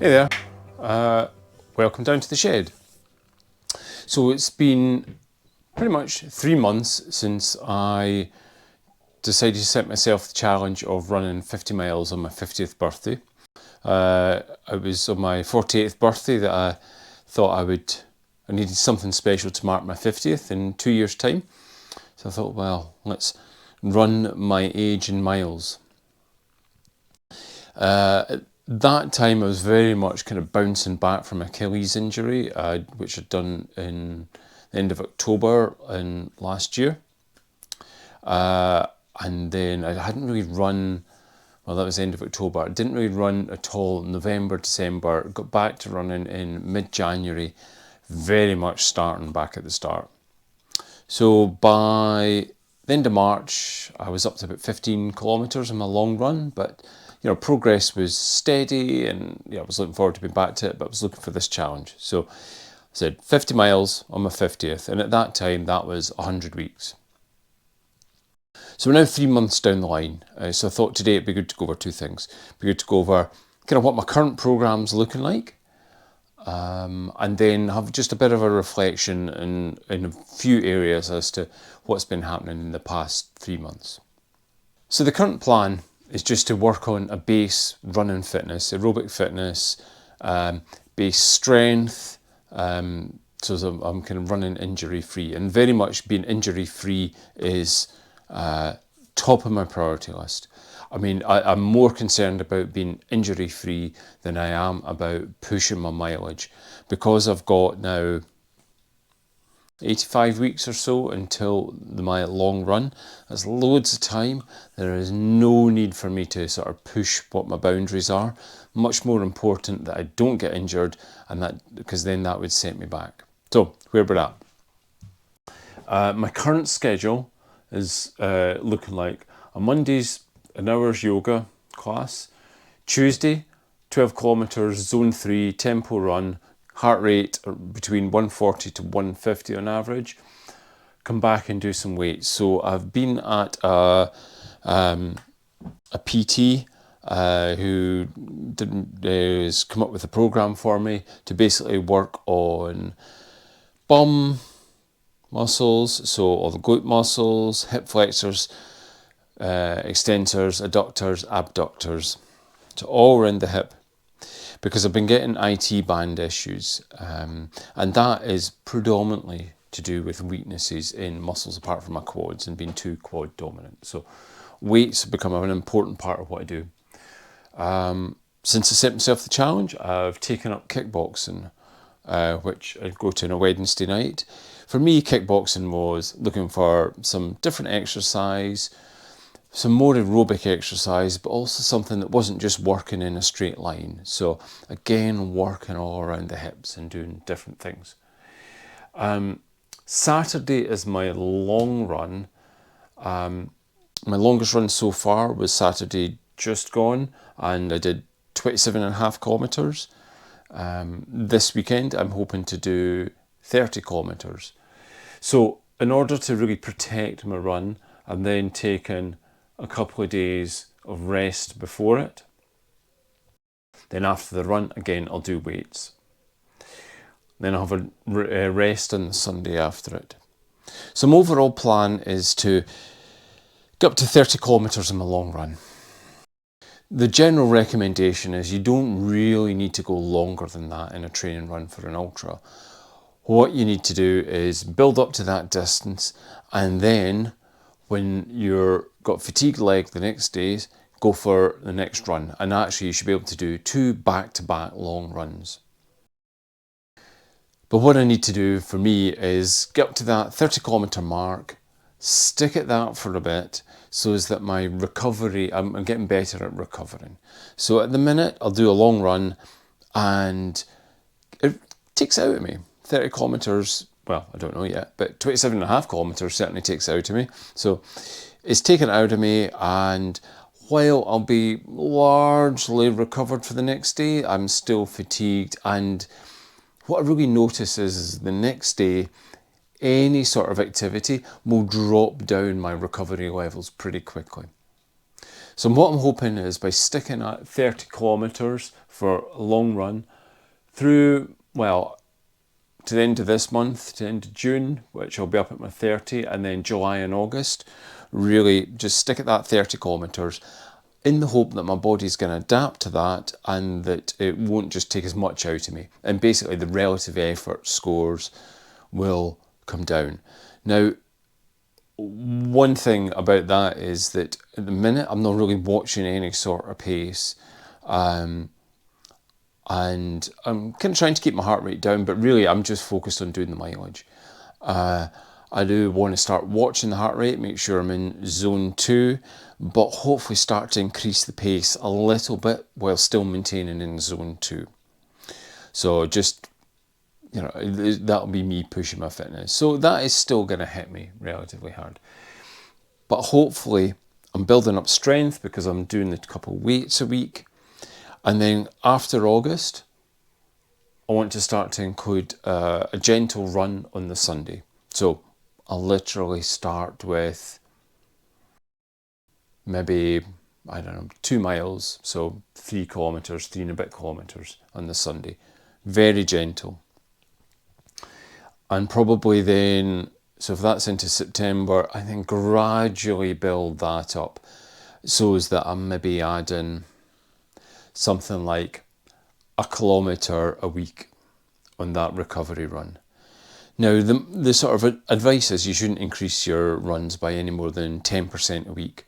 Hey there, welcome down to the shed. So it's been pretty much 3 months since I decided to set myself the challenge of running 50 miles on my 50th birthday. It was on my 48th birthday that I thought I needed something special to mark my 50th in 2 years' time. So I thought, well, let's run my age in miles. At that time I was very much kind of bouncing back from Achilles injury, which I'd done in the end of October in last year. And then I hadn't really run, well, that was the end of October. I didn't really run at all in November, December. Got back to running in mid-January, very much starting back at the start. So by the end of March, I was up to about 15 kilometres in my long run, but progress was steady, and I was looking forward to being back to it, but I was looking for this challenge. So I said 50 miles on my 50th, and at that time that was 100 weeks. So we're now 3 months down the line, so I thought today it'd be good to go over two things. It'd be good to go over kind of what my current program's looking like, and then have just a bit of a reflection in a few areas as to what's been happening in the past 3 months. So the current plan is just to work on a base running fitness, aerobic fitness, base strength, so I'm kind of running injury free, and very much being injury free is top of my priority list. I mean, I'm more concerned about being injury free than I am about pushing my mileage, because I've got now 85 weeks or so until my long run. There's loads of time. There is no need for me to sort of push what my boundaries are. Much more important that I don't get injured, and because then that would set me back. So where we're at. My current schedule is looking like on Mondays, an hour's yoga class. Tuesday, 12 kilometres, zone 3, tempo run, heart rate between 140 to 150 on average. Come back and do some weights. So I've been at a PT who has come up with a program for me to basically work on bum muscles, so all the glute muscles, hip flexors, extensors, adductors, abductors, so all around the hip, because I've been getting IT band issues, and that is predominantly to do with weaknesses in muscles apart from my quads and being too quad dominant. So weights have become an important part of what I do. Since I set myself the challenge, I've taken up kickboxing, which I go to on a Wednesday night. For me, kickboxing was looking for some different exercise, some more aerobic exercise, but also something that wasn't just working in a straight line. So again, working all around the hips and doing different things. Saturday is my long run. My longest run so far was Saturday just gone, and I did 27.5 kilometres. This weekend I'm hoping to do 30 kilometres. So in order to really protect my run, I'm then taking a couple of days of rest before it. Then after the run, again, I'll do weights. Then I'll have a rest on the Sunday after it. So my overall plan is to get up to 30 kilometres in my long run. The general recommendation is you don't really need to go longer than that in a training run for an ultra. What you need to do is build up to that distance, and then when you're got fatigued leg the next day, go for the next run. And actually you should be able to do 2 back-to-back long runs. But what I need to do for me is get up to that 30 kilometre mark, stick at that for a bit, so as that my recovery, I'm getting better at recovering. So at the minute I'll do a long run and it takes it out of me. 30 kilometres, well, I don't know yet, but 27.5 kilometres certainly takes it out of me. So it's taken it out of me, and while I'll be largely recovered for the next day, I'm still fatigued. And what I really notice is the next day, any sort of activity will drop down my recovery levels pretty quickly. So what I'm hoping is by sticking at 30 kilometres for a long run through, well, to the end of this month, to the end of June, which I'll be up at my 30, and then July and August. Really just stick at that 30 kilometres in the hope that my body's going to adapt to that and that it won't just take as much out of me. And basically the relative effort scores will come down. Now, one thing about that is that at the minute I'm not really watching any sort of pace. And I'm kind of trying to keep my heart rate down, but really I'm just focused on doing the mileage. I do want to start watching the heart rate, make sure I'm in zone 2, but hopefully start to increase the pace a little bit while still maintaining in zone 2. So just, that'll be me pushing my fitness. So that is still going to hit me relatively hard. But hopefully I'm building up strength because I'm doing a couple of weights a week. And then after August, I want to start to include a gentle run on the Sunday. So I'll literally start with maybe, 2 miles. So 3 kilometres, 3 and a bit kilometres on the Sunday. Very gentle. And probably then, so if that's into September, I then gradually build that up so as that I'm maybe adding something like a kilometre a week on that recovery run. Now, the sort of advice is you shouldn't increase your runs by any more than 10% a week.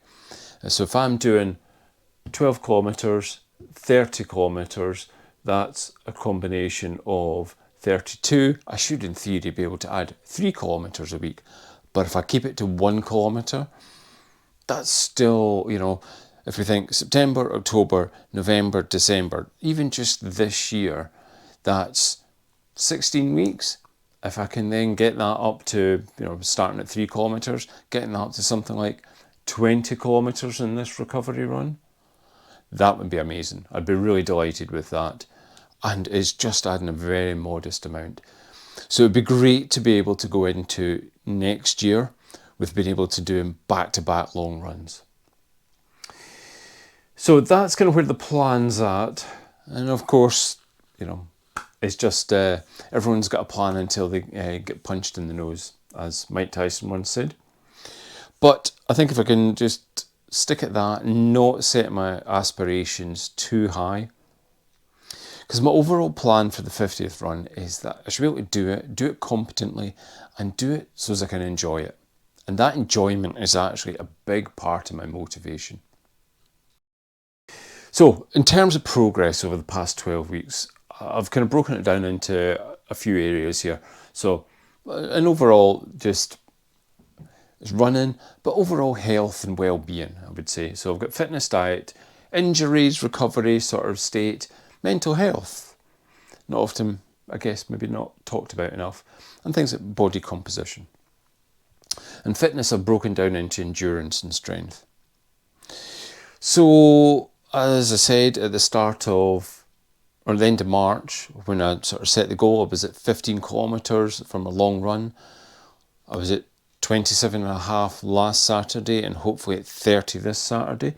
So if I'm doing 12 kilometres, 30 kilometres, that's a combination of 32. I should, in theory, be able to add 3 kilometres a week. But if I keep it to 1 kilometre, that's still, if we think September, October, November, December, even just this year, that's 16 weeks. If I can then get that up to, starting at 3 kilometres, getting that up to something like 20 kilometres in this recovery run, that would be amazing. I'd be really delighted with that. And it's just adding a very modest amount. So it'd be great to be able to go into next year with being able to do back-to-back long runs. So that's kind of where the plan's at. And of course, it's just everyone's got a plan until they get punched in the nose, as Mike Tyson once said. But I think if I can just stick at that, not set my aspirations too high, because my overall plan for the 50th run is that I should be able to do it competently, and do it so as I can enjoy it. And that enjoyment is actually a big part of my motivation. So in terms of progress over the past 12 weeks, I've kind of broken it down into a few areas here. So, and overall, just it's running, but overall health and well-being, I would say. So I've got fitness, diet, injuries, recovery sort of state, mental health, not often, I guess, maybe not talked about enough, and things like body composition. And fitness I've broken down into endurance and strength. So, as I said at the start of, or the end of March, when I sort of set the goal, I was at 15 kilometres from a long run. I was at 27.5 last Saturday and hopefully at 30 this Saturday.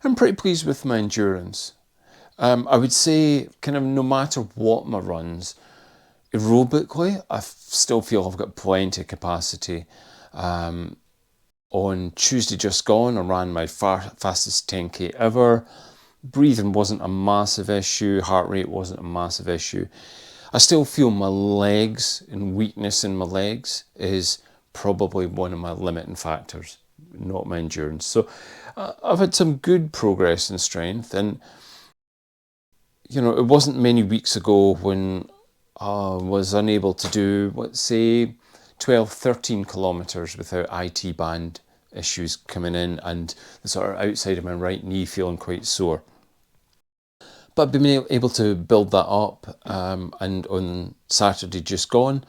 I'm pretty pleased with my endurance. I would say kind of no matter what my runs, aerobically, I still feel I've got plenty of capacity. On Tuesday just gone, I ran my fastest 10k ever. Breathing wasn't a massive issue, heart rate wasn't a massive issue. I still feel my legs and weakness in my legs is probably one of my limiting factors, not my endurance. So I've had some good progress in strength, and it wasn't many weeks ago when I was unable to do, let's say, 12, 13 kilometres without IT band issues coming in and the sort of outside of my right knee feeling quite sore. But I've been able to build that up, and on Saturday just gone,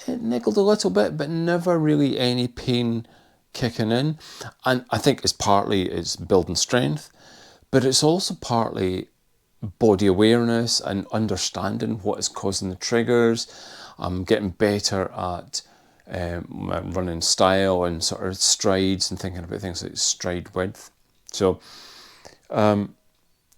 it niggled a little bit, but never really any pain kicking in. And I think it's building strength, but it's also partly body awareness and understanding what is causing the triggers. I'm getting better at my running style and sort of strides and thinking about things like stride width. So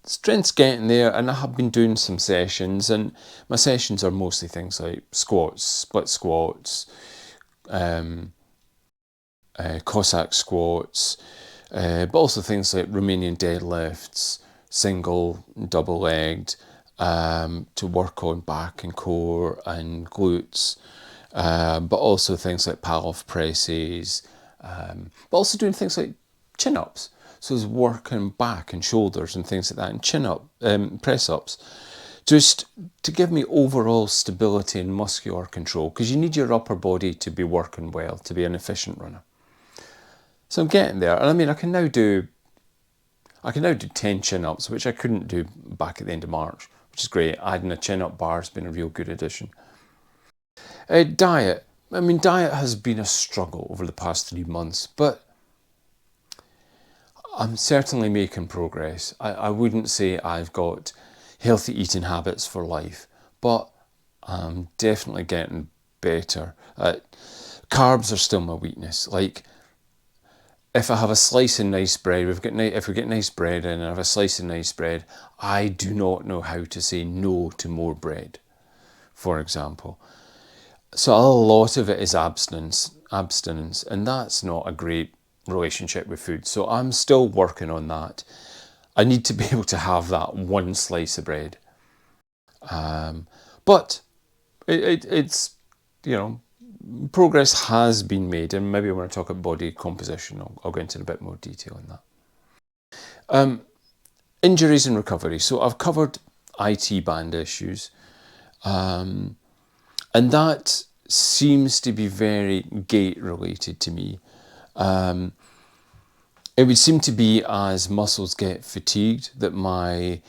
strength's getting there, and I have been doing some sessions, and my sessions are mostly things like squats, split squats, Cossack squats, but also things like Romanian deadlifts, single, double-legged, to work on back and core and glutes, but also things like Pallof presses, but also doing things like chin-ups. So it's working back and shoulders and things like that, and chin-up, press-ups, just to give me overall stability and muscular control, because you need your upper body to be working well, to be an efficient runner. So I'm getting there, and I mean, I can now do 10 chin-ups, which I couldn't do back at the end of March, which is great. Adding a chin-up bar has been a real good addition. Diet. I mean, diet has been a struggle over the past 3 months, but I'm certainly making progress. I wouldn't say I've got healthy eating habits for life, but I'm definitely getting better. Carbs are still my weakness. Like, if I have a slice of nice bread, if we get nice bread in and I have a slice of nice bread, I do not know how to say no to more bread, for example. So a lot of it is abstinence, and that's not a great relationship with food. So I'm still working on that. I need to be able to have that one slice of bread. But it's, progress has been made, and maybe when I talk about body composition, I'll go into a bit more detail on that. Injuries and recovery. So I've covered IT band issues, and that seems to be very gait related to me. It would seem to be as muscles get fatigued that my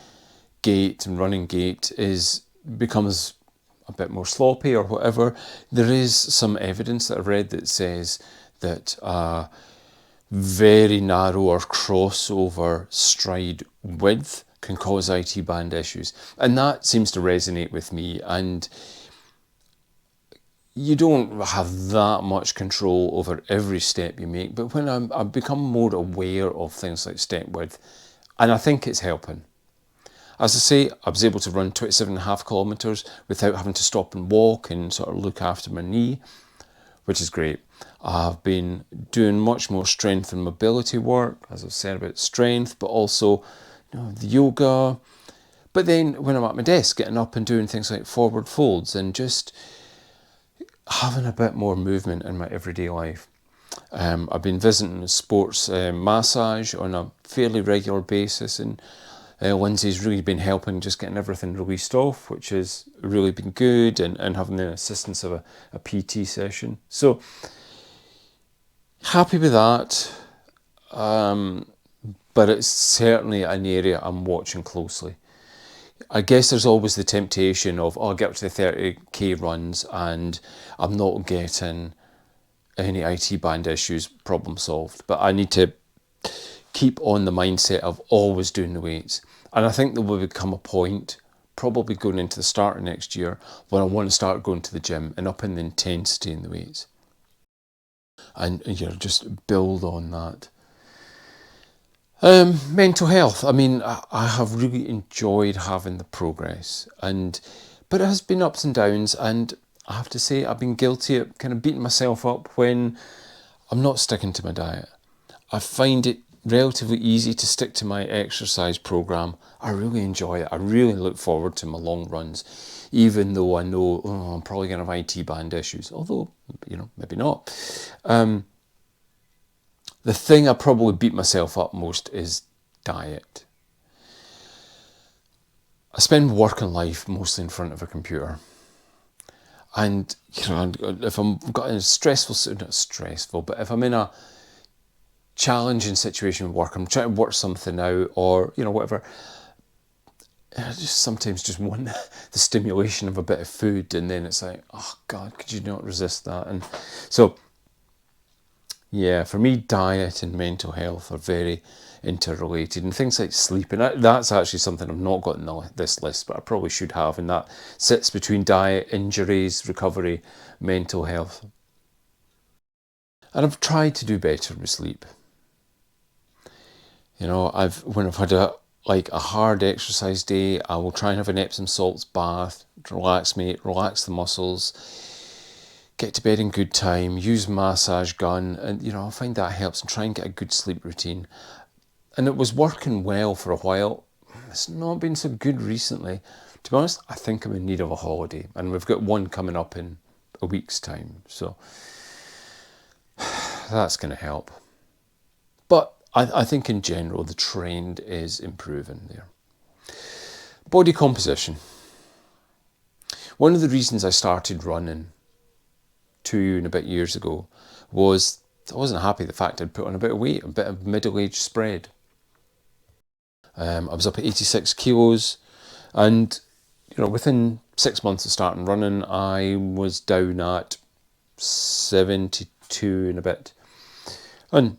gait and running gait becomes a bit more sloppy or whatever. There is some evidence that I've read that says that very narrow or crossover stride width can cause IT band issues, and that seems to resonate with me. And you don't have that much control over every step you make, but when I've become more aware of things like step width, and I think it's helping. As I say, I was able to run 27.5 kilometres without having to stop and walk and sort of look after my knee, which is great. I've been doing much more strength and mobility work, as I've said about strength, but also the yoga. But then when I'm at my desk, getting up and doing things like forward folds and just having a bit more movement in my everyday life. I've been visiting a sports massage on a fairly regular basis, and Lindsay's really been helping just getting everything released off, which has really been good, and having the assistance of a PT session. So happy with that, but it's certainly an area I'm watching closely. I guess there's always the temptation of, I'll get up to the 30k runs and I'm not getting any IT band issues problem solved. But I need to keep on the mindset of always doing the weights. And I think there will become a point, probably going into the start of next year, when I want to start going to the gym and upping the intensity in the weights. And just build on that. Mental health. I mean, I have really enjoyed having the progress, but it has been ups and downs, and I have to say I've been guilty of kind of beating myself up when I'm not sticking to my diet. I find it relatively easy to stick to my exercise program. I really enjoy it. I really look forward to my long runs, even though I know I'm probably going to have IT band issues, although, maybe not. The thing I probably beat myself up most is diet. I spend working life mostly in front of a computer. And, if I've got a not stressful, but if I'm in a challenging situation with work, I'm trying to work something out or, whatever, I just sometimes just want the stimulation of a bit of food, and then it's like, oh God, could you not resist that? And so, yeah, for me, diet and mental health are very interrelated, and things like sleep, and that's actually something I've not got on this list, but I probably should have, and that sits between diet, injuries, recovery, mental health. And I've tried to do better with sleep. When I've had like a hard exercise day, I will try and have an Epsom salts bath, relax me, relax the muscles, get to bed in good time, use massage gun, and I find that helps, and try and get a good sleep routine. And it was working well for a while. It's not been so good recently. To be honest, I think I'm in need of a holiday, and we've got one coming up in a week's time, so that's going to help. But I think in general the trend is improving there. Body composition. One of the reasons I started running 2 and a bit years ago was I wasn't happy with the fact I'd put on a bit of weight, a bit of middle-aged spread. I was up at 86 kilos, and within 6 months of starting running, I was down at 72 and a bit, and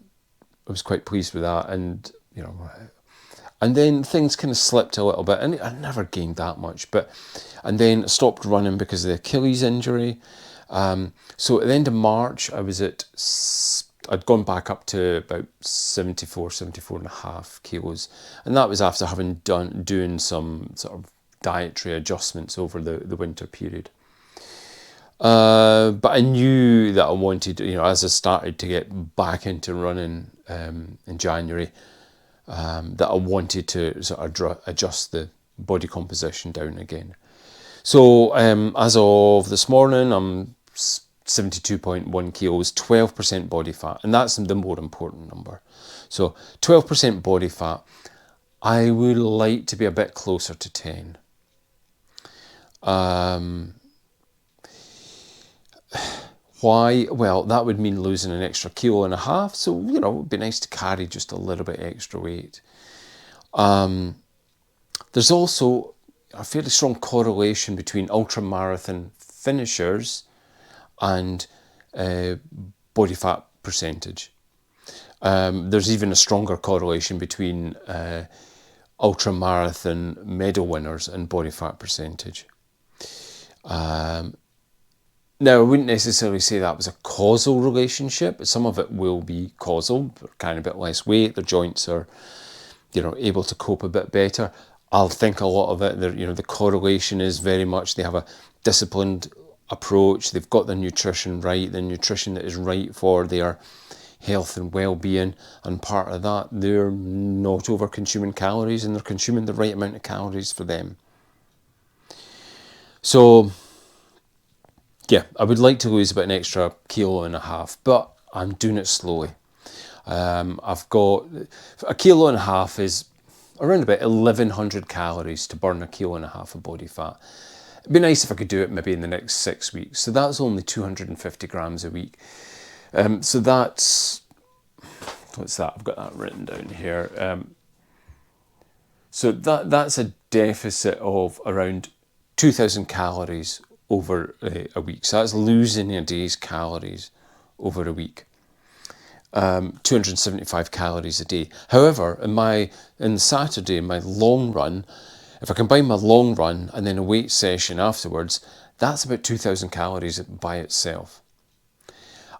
I was quite pleased with that. And then things kind of slipped a little bit, and I never gained that much. And then I stopped running because of the Achilles injury. So at the end of March, I'd gone back up to about 74 and a half kilos. And that was after having doing some sort of dietary adjustments over the winter period. But I knew that I wanted, as I started to get back into running in January, that I wanted to sort of adjust the body composition down again. So as of this morning, I'm 72.1 kilos, 12% body fat, and that's the more important number. So 12% body fat. I would like to be a bit closer to 10. Why? Well, that would mean losing an extra 1.5 kilos. So, it would be nice to carry just a little bit extra weight. There's also a fairly strong correlation between ultramarathon finishers and body fat percentage. There's even a stronger correlation between ultramarathon medal winners and body fat percentage. Now, I wouldn't necessarily say that was a causal relationship. Some of it will be causal. They're kind of a bit less weight. Their joints are, able to cope a bit better. I'll think a lot of it, the correlation is very much they have a disciplined approach. They've got their nutrition right, the nutrition that is right for their health and well-being. And part of that, they're not over-consuming calories, and they're consuming the right amount of calories for them. So, yeah, I would like to lose about an extra 1.5 kilos, but I'm doing it slowly. I've got 1.5 kilos is around about 1,100 calories to burn 1.5 kilos of body fat. It'd be nice if I could do it maybe in the next 6 weeks. So that's only 250 grams a week. So that's, what's that? I've got that written down here. So that's a deficit of around 2,000 calories over a week. So that's losing a day's calories over a week. 275 calories a day. However, in Saturday, my long run, if I combine my long run and then a weight session afterwards, that's about 2,000 calories by itself.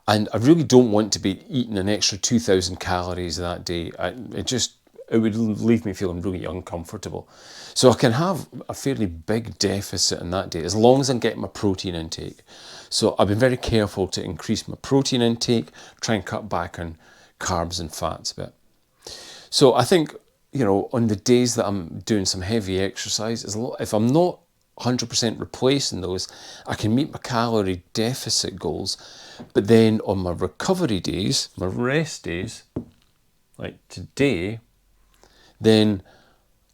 And I really don't want to be eating an extra 2,000 calories that day. It would leave me feeling really uncomfortable. So I can have a fairly big deficit in that day as long as I'm getting my protein intake. So I've been very careful to increase my protein intake, try and cut back on carbs and fats a bit. So I think, on the days that I'm doing some heavy exercise, if I'm not 100% replacing those, I can meet my calorie deficit goals. But then on my recovery days, my rest days, like today, then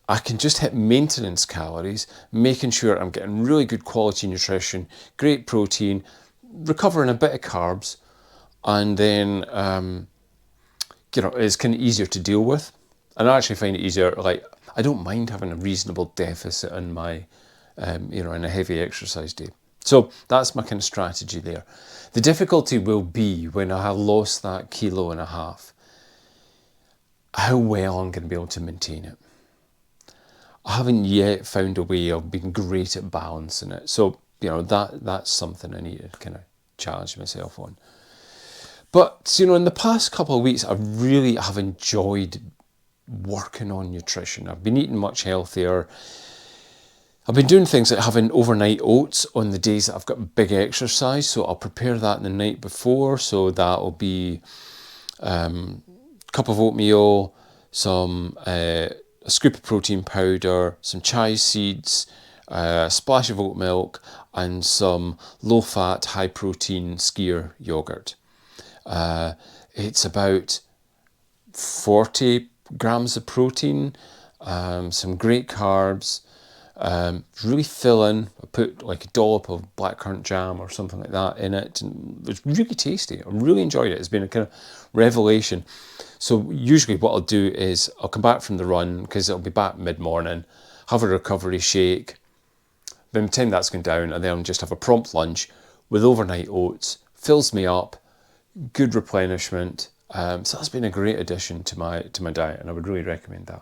I can just hit maintenance calories, making sure I'm getting really good quality nutrition, great protein, recovering a bit of carbs, and then, it's kind of easier to deal with. And I actually find it easier, I don't mind having a reasonable deficit in my, in a heavy exercise day. So that's my kind of strategy there. The difficulty will be when I have lost that 1.5 kilos, how well I'm going to be able to maintain it. I haven't yet found a way of being great at balancing it. So, that's something I need to kind of challenge myself on. But, in the past couple of weeks, I really have enjoyed working on nutrition. I've been eating much healthier. I've been doing things like having overnight oats on the days that I've got big exercise. So I'll prepare that the night before. So that'll be a cup of oatmeal, a scoop of protein powder, some chia seeds, a splash of oat milk, and some low-fat, high-protein skyr yogurt. It's about 40 grams of protein, some great carbs, really filling. I put like a dollop of blackcurrant jam or something like that in it, and it was really tasty. I really enjoyed it. It's been a kind of revelation. So usually what I'll do is I'll come back from the run, because it'll be back mid-morning, have a recovery shake. By the time that's gone down, and then I'll just have a prompt lunch with overnight oats. Fills me up, good replenishment. So that's been a great addition to my diet, and I would really recommend that.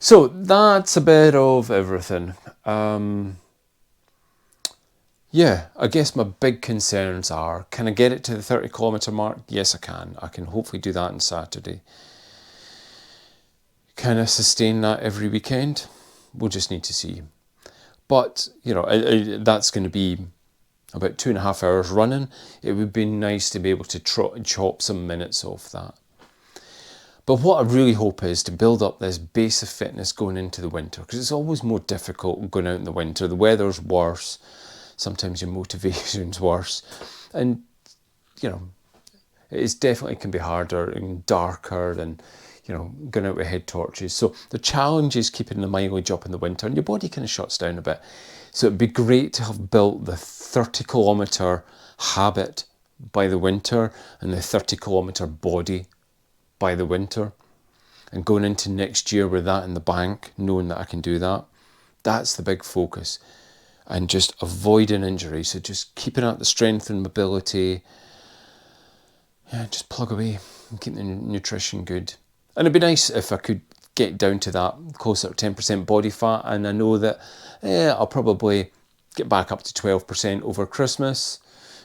So that's a bit of everything. Yeah, I guess my big concerns are, can I get it to the 30-kilometre mark? Yes, I can. I can hopefully do that on Saturday. Can I sustain that every weekend? We'll just need to see. But, you know, that's going to be about 2.5 hours running. It would be nice to be able to trot and chop some minutes off that. But what I really hope is to build up this base of fitness going into the winter, because it's always more difficult going out in the winter. The weather's worse. Sometimes your motivation's worse. And, you know, it definitely can be harder and darker and, you know, going out with head torches. So the challenge is keeping the mileage up in the winter, and your body kind of shuts down a bit. So it'd be great to have built the 30-kilometre habit by the winter and the 30-kilometre body by the winter, and going into next year with that in the bank, knowing that I can do that. That's the big focus, and just avoiding injury. So just keeping up the strength and mobility. Yeah, just plug away and keep the nutrition good. And it'd be nice if I could get down to that closer to 10% body fat, and I know that I'll probably get back up to 12% over Christmas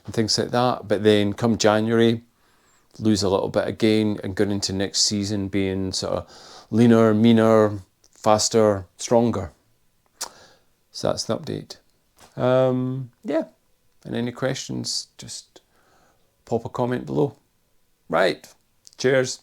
and things like that. But then come January, lose a little bit again, and go into next season being sort of leaner, meaner, faster, stronger. So that's the update. Yeah, and any questions, just pop a comment below. Right, cheers.